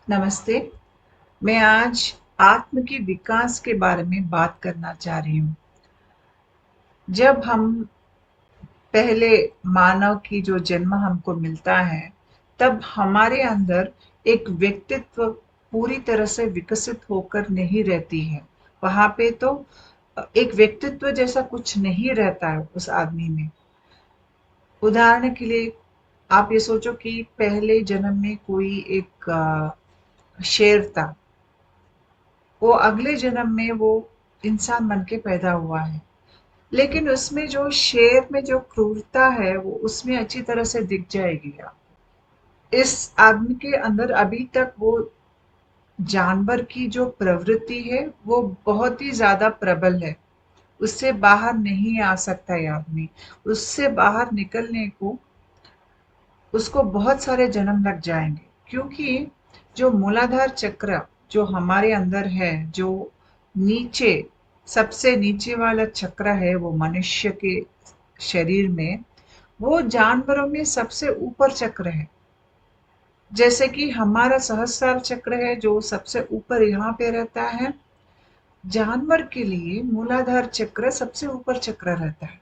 नमस्ते। मैं आज आत्म के विकास के बारे में बात करना चाह रही हूँ। जब हम पहले मानव की जो जन्म हमको मिलता है, तब हमारे अंदर एक व्यक्तित्व पूरी तरह से विकसित होकर नहीं रहती है। वहाँ पे तो एक व्यक्तित्व जैसा कुछ नहीं रहता है उस आदमी में। उदाहरण के लिए आप ये सोचो कि पहले जन्म में कोई एक शेर था। वो अगले जन्म में वो इंसान बन के पैदा हुआ है, लेकिन उसमें जो शेर में जो क्रूरता है वो उसमें अच्छी तरह से दिख जाएगी। आप इस आदमी के अंदर अभी तक वो जानवर की जो प्रवृत्ति है वो बहुत ही ज्यादा प्रबल है। उससे बाहर नहीं आ सकता ये आदमी। उससे बाहर निकलने को उसको बहुत सारे जन्म लग जाएंगे, क्योंकि जो मूलाधार चक्र जो हमारे अंदर है, जो नीचे सबसे नीचे वाला चक्र है वो मनुष्य के शरीर में, वो जानवरों में सबसे ऊपर चक्र है। जैसे कि हमारा सहस्रार चक्र है जो सबसे ऊपर यहाँ पे रहता है, जानवर के लिए मूलाधार चक्र सबसे ऊपर चक्र रहता है।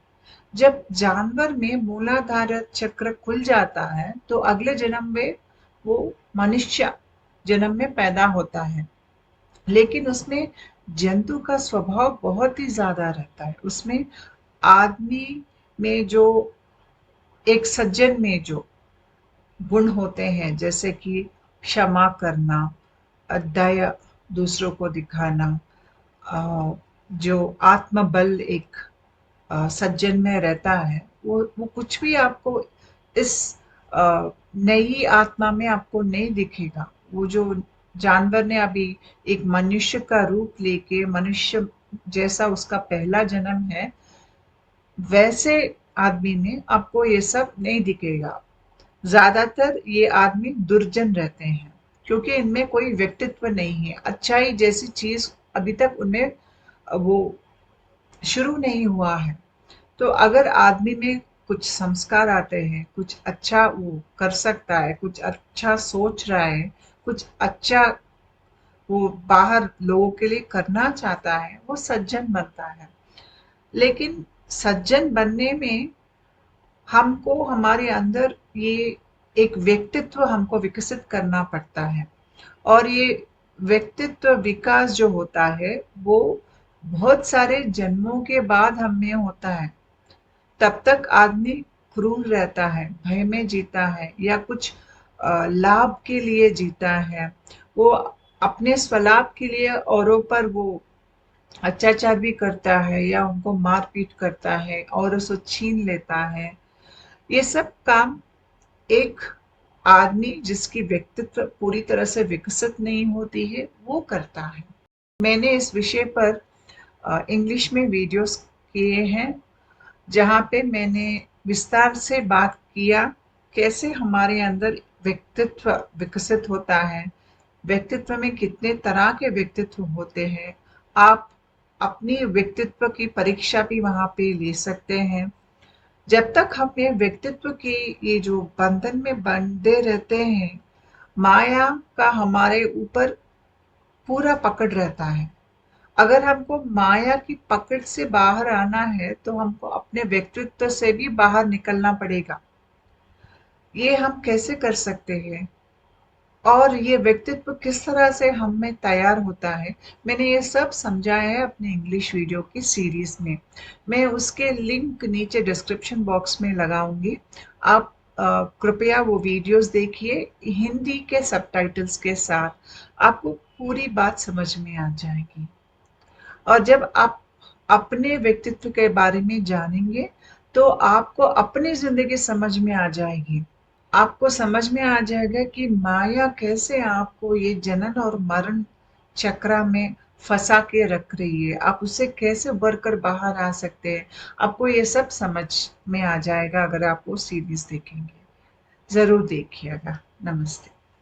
जब जानवर में मूलाधार चक्र खुल जाता है तो अगले जन्म में वो मनुष्य जन्म में पैदा होता है। लेकिन उसमें जंतु का स्वभाव बहुत ही ज्यादा रहता है। उसमें आदमी में जो एक सज्जन में जो गुण होते हैं, जैसे कि क्षमा करना, दया, दूसरों को दिखाना, जो आत्मबल एक सज्जन में रहता है, वो कुछ भी आपको इस नई आत्मा में आपको नहीं दिखेगा। वो जो जानवर ने अभी एक मनुष्य का रूप लेके मनुष्य जैसा उसका पहला जन्म है, वैसे आदमी में आपको ये सब नहीं दिखेगा। ज्यादातर ये आदमी दुर्जन रहते हैं, क्योंकि इनमें कोई व्यक्तित्व नहीं है। अच्छाई जैसी चीज अभी तक उनमें वो शुरू नहीं हुआ है। तो अगर आदमी में कुछ संस्कार आते हैं, कुछ अच्छा वो कर सकता है, कुछ अच्छा सोच रहा है, कुछ अच्छा वो बाहर लोगों के लिए करना चाहता है, वो सज्जन बनता है। लेकिन सज्जन बनने में हमको हमारे अंदर ये एक व्यक्तित्व हमको विकसित करना पड़ता है। और ये व्यक्तित्व विकास जो होता है वो बहुत सारे जन्मों के बाद हम में होता है। तब तक आदमी क्रूर रहता है, भय में जीता है, या कुछ लाभ के लिए जीता है। वो अपने स्वलाभ के लिए औरों पर वो अत्याचार भी करता है, या उनको मार पीट करता है और उसको छीन लेता है। ये सब काम एक आदमी जिसकी व्यक्तित्व पूरी तरह से विकसित नहीं होती है वो करता है। मैंने इस विषय पर इंग्लिश में वीडियोस किए हैं, जहाँ पे मैंने विस्तार से बात किया कैसे हमारे अंदर व्यक्तित्व विकसित होता है, व्यक्तित्व में कितने तरह के व्यक्तित्व होते हैं। आप अपनी व्यक्तित्व की परीक्षा भी वहाँ पे ले सकते हैं। जब तक हम ये व्यक्तित्व की ये जो बंधन में बंधे रहते हैं, माया का हमारे ऊपर पूरा पकड़ रहता है। अगर हमको माया की पकड़ से बाहर आना है तो हमको अपने व्यक्तित्व से भी बाहर निकलना पड़ेगा। ये हम कैसे कर सकते हैं और ये व्यक्तित्व किस तरह से हम में तैयार होता है, मैंने ये सब समझाया है अपने इंग्लिश वीडियो की सीरीज में। मैं उसके लिंक नीचे डिस्क्रिप्शन बॉक्स में लगाऊंगी। आप कृपया वो वीडियोस देखिए हिंदी के सबटाइटल्स के साथ। आपको पूरी बात समझ में आ जाएगी। और जब आप अपने व्यक्तित्व के बारे में जानेंगे तो आपको अपनी जिंदगी समझ में आ जाएगी। आपको समझ में आ जाएगा कि माया कैसे आपको ये जनन और मरण चक्र में फंसा के रख रही है, आप उससे कैसे उभर कर बाहर आ सकते हैं। आपको ये सब समझ में आ जाएगा अगर आप वो सीरीज देखेंगे। जरूर देखिएगा। नमस्ते।